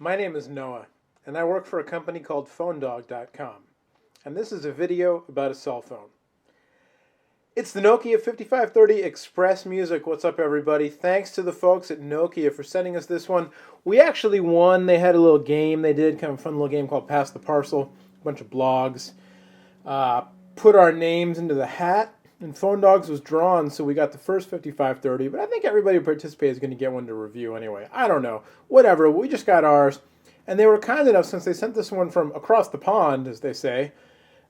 My name is Noah, and I work for a company called PhoneDog.com, and this is a video about a cell phone. It's the Nokia 5530 XpressMusic. What's up, everybody? Thanks to the folks at Nokia for sending us this one. We actually won. They had a little game they did, kind of a fun little game called Pass the Parcel, a bunch of blogs. Put our names into the hat, and Phone Dogs was drawn, so we got the first 5530, but I think everybody who participated is going to get one to review anyway. I don't know. Whatever. We just got ours, and they were kind enough, since they sent this one from across the pond, as they say,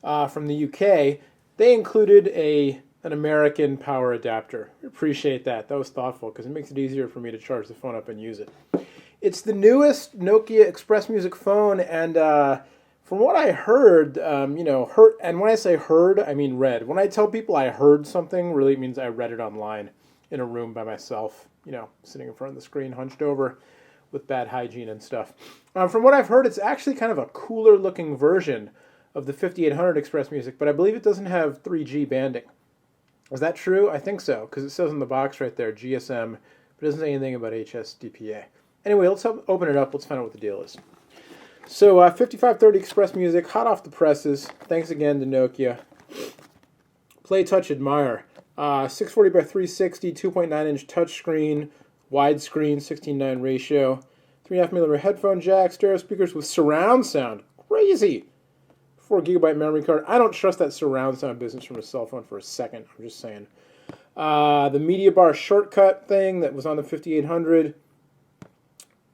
from the UK, they included an American power adapter. We appreciate that. That was thoughtful, because it makes it easier for me to charge the phone up and use it. It's the newest Nokia XpressMusic phone, and from what I heard, and when I say heard, I mean read. When I tell people I heard something, really means I read it online in a room by myself, sitting in front of the screen, hunched over with bad hygiene and stuff. From what I've heard, it's actually kind of a cooler looking version of the 5800 XpressMusic, but I believe it doesn't have 3G banding. Is that true? I think so, because it says on the box right there, GSM, but it doesn't say anything about HSDPA. Anyway, let's open it up. Let's find out what the deal is. So 5530 XpressMusic, hot off the presses. Thanks again to Nokia. Play, touch, admire. 640 by 360, 2.9-inch touchscreen, widescreen, 16:9 ratio, 3.5mm headphone jack, stereo speakers with surround sound. Crazy! 4GB memory card. I don't trust that surround sound business from a cell phone for a second. I'm just saying. The media bar shortcut thing that was on the 5800.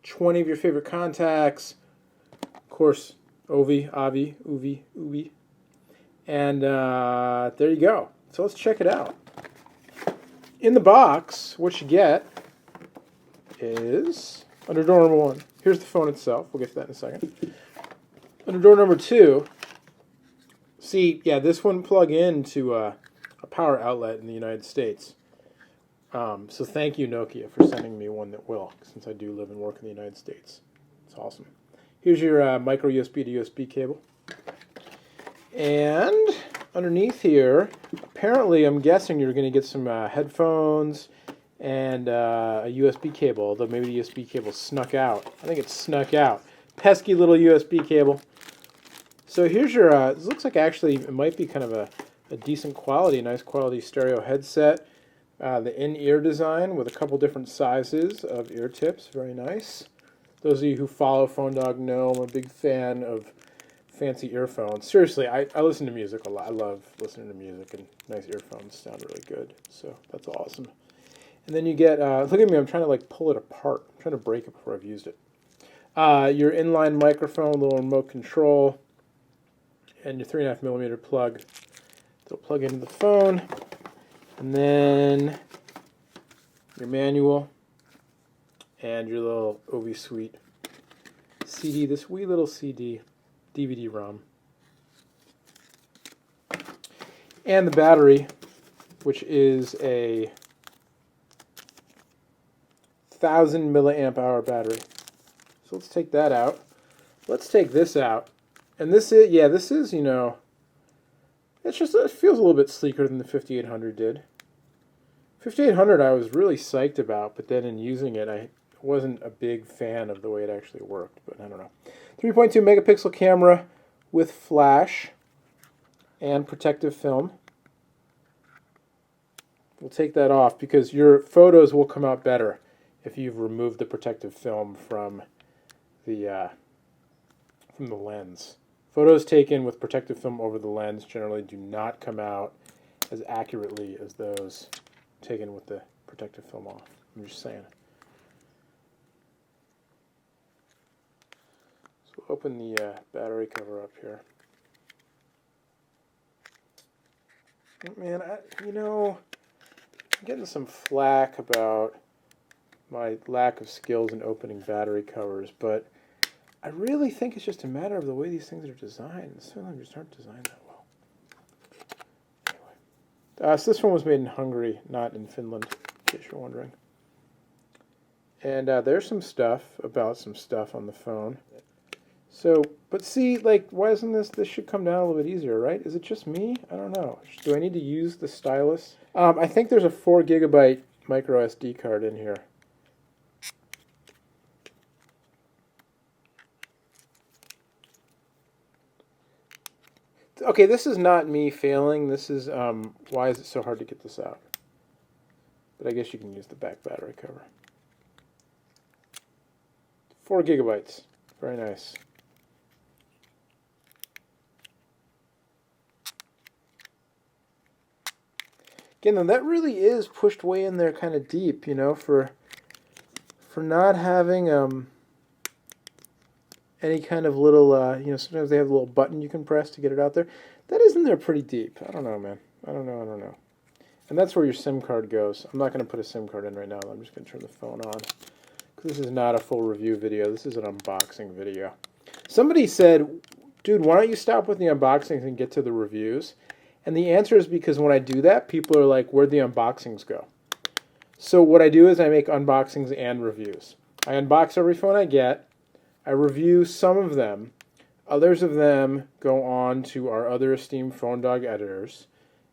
20 of your favorite contacts. Of course, Ovi, Avi, Uvi, Uvi. And there you go. So let's check it out. In the box, what you get is, under door number 1, here's the phone itself. We'll get to that in a second. Under door number 2, see, yeah, this wouldn't plug into a power outlet in the United States. So thank you, Nokia, for sending me one that will, since I do live and work in the United States. It's awesome. Here's your micro USB to USB cable. And underneath here, apparently I'm guessing you're going to get some headphones and a USB cable, although maybe the USB cable snuck out. I think it snuck out. Pesky little USB cable. So here's your, this looks like actually it might be kind of a decent quality, nice quality stereo headset. The in-ear design with a couple different sizes of ear tips, very nice. Those of you who follow Phone Dog know I'm a big fan of fancy earphones. Seriously, I listen to music a lot. I love listening to music, and nice earphones sound really good. So that's awesome. And then you get, look at me, I'm trying to pull it apart. I'm trying to break it before I've used it. Your inline microphone, little remote control, and your 3.5mm plug. It'll plug into the phone. And then your manual and your little Ovi Suite CD, this wee little CD, DVD-ROM. And the battery, which is a 1000 milliamp hour battery. So let's take that out. Let's take this out. And this is, it's just, it feels a little bit sleeker than the 5800 did. 5800 I was really psyched about, but then in using it, I wasn't a big fan of the way it actually worked, but I don't know. 3.2 megapixel camera with flash and protective film. We'll take that off because your photos will come out better if you've removed the protective film from the lens. Photos taken with protective film over the lens generally do not come out as accurately as those taken with the protective film off. I'm just saying. So we'll open the battery cover up here. Man, I'm getting some flack about my lack of skills in opening battery covers, but I really think it's just a matter of the way these things are designed. Some of them just aren't designed that well. Anyway. So this one was made in Hungary, not in Finland, in case you're wondering. And there's some stuff about some stuff on the phone. So, but see, why isn't this should come down a little bit easier, right? Is it just me? I don't know. Do I need to use the stylus? I think there's a 4 GB micro SD card in here. Okay, this is not me failing. This is, why is it so hard to get this out? But I guess you can use the back battery cover. 4 gigabytes. Very nice. Again, though, that really is pushed way in there kind of deep, you know, for not having any kind of little, you know, sometimes they have a little button you can press to get it out there. That is in there pretty deep. I don't know, man. I don't know. And that's where your SIM card goes. I'm not going to put a SIM card in right now. I'm just going to turn the phone on. Because this is not a full review video. This is an unboxing video. Somebody said, dude, why don't you stop with the unboxings and get to the reviews? And the answer is because when I do that, people are like, where'd the unboxings go? So what I do is I make unboxings and reviews. I unbox every phone I get. I review some of them. Others of them go on to our other esteemed Phone Dog editors,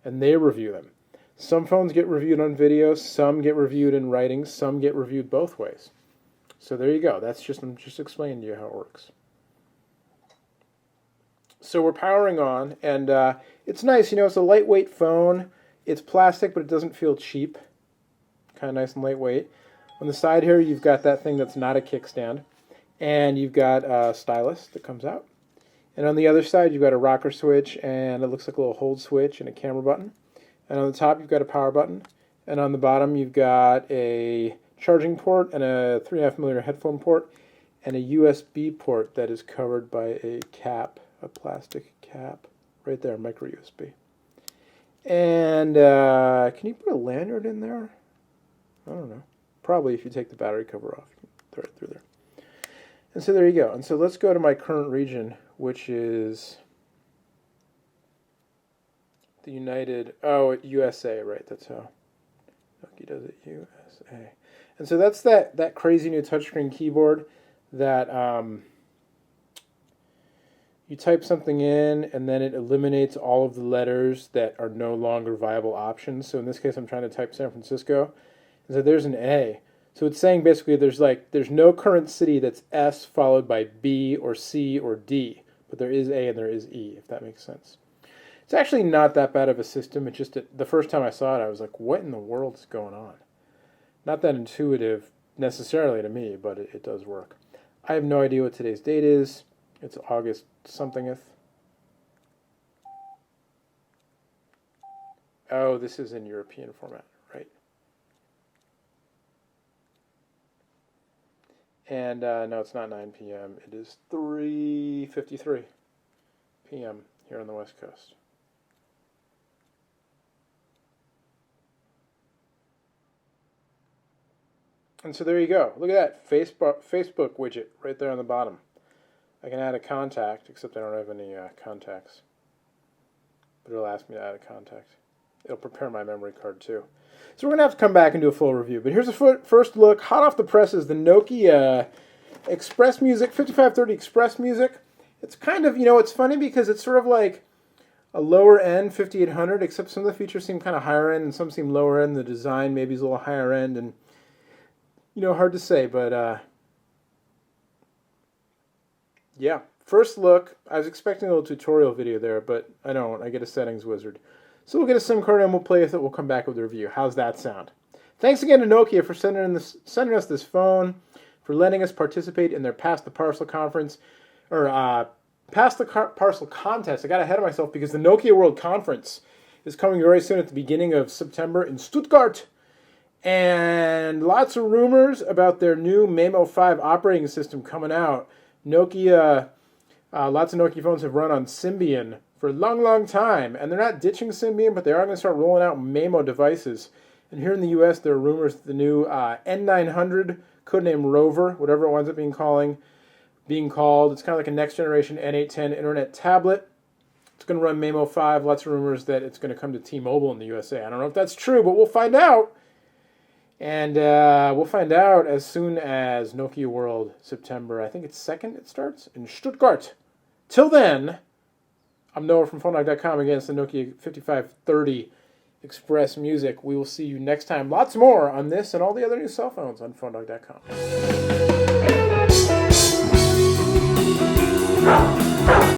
and they review them. Some phones get reviewed on video, some get reviewed in writing, some get reviewed both ways. So there you go. I'm just explaining to you how it works. So we're powering on, and it's nice. You know, it's a lightweight phone. It's plastic, but it doesn't feel cheap. Kind of nice and lightweight. On the side here, you've got that thing that's not a kickstand. And you've got a stylus that comes out. And on the other side, you've got a rocker switch, and it looks like a little hold switch and a camera button. And on the top, you've got a power button. And on the bottom, you've got a charging port and a 3.5mm headphone port and a USB port that is covered by a cap, a plastic cap. Right there, micro USB. And can you put a lanyard in there? I don't know. Probably if you take the battery cover off. You can throw it through there. And so there you go. And so let's go to my current region, which is the USA, right? That's how Nokia does it, USA. And so that's that crazy new touchscreen keyboard that you type something in and then it eliminates all of the letters that are no longer viable options. So in this case, I'm trying to type San Francisco. And so there's an A. So it's saying basically there's no current city that's S followed by B or C or D. But there is A and there is E, if that makes sense. It's actually not that bad of a system. It's just the first time I saw it, I was like, what in the world is going on? Not that intuitive necessarily to me, but it does work. I have no idea what today's date is. It's August somethingth. Oh, this is in European format, right? And no, it's not 9 p.m. It is 3:53 p.m. here on the West Coast. And so there you go. Look at that Facebook widget right there on the bottom. I can add a contact, except I don't have any contacts. But it'll ask me to add a contact. It'll prepare my memory card too. So we're going to have to come back and do a full review. But here's a first look. Hot off the press is the Nokia XpressMusic, 5530 XpressMusic. It's kind of, you know, it's funny because it's sort of like a lower end 5800, except some of the features seem kind of higher end and some seem lower end. The design maybe is a little higher end and, you know, hard to say, but yeah. First look, I was expecting a little tutorial video there, but I don't. I get a settings wizard. So we'll get a SIM card and we'll play with it. We'll come back with a review. How's that sound? Thanks again to Nokia for sending us this phone, for letting us participate in their Pass the Parcel conference, or Pass the Parcel contest. I got ahead of myself because the Nokia World Conference is coming very soon at the beginning of September in Stuttgart. And lots of rumors about their new Memo 5 operating system coming out. Nokia, lots of Nokia phones have run on Symbian for a long, long time. And they're not ditching Symbian, but they are going to start rolling out Memo devices. And here in the U.S., there are rumors that the new N900, codename Rover, whatever it winds up being called, it's kind of like a next-generation N810 Internet tablet. It's going to run Memo 5. Lots of rumors that it's going to come to T-Mobile in the USA. I don't know if that's true, but we'll find out. And we'll find out as soon as Nokia World September, I think it's 2nd it starts, in Stuttgart. Till then, I'm Noah from PhoneDog.com against the Nokia 5530 XpressMusic. We will see you next time. Lots more on this and all the other new cell phones on PhoneDog.com.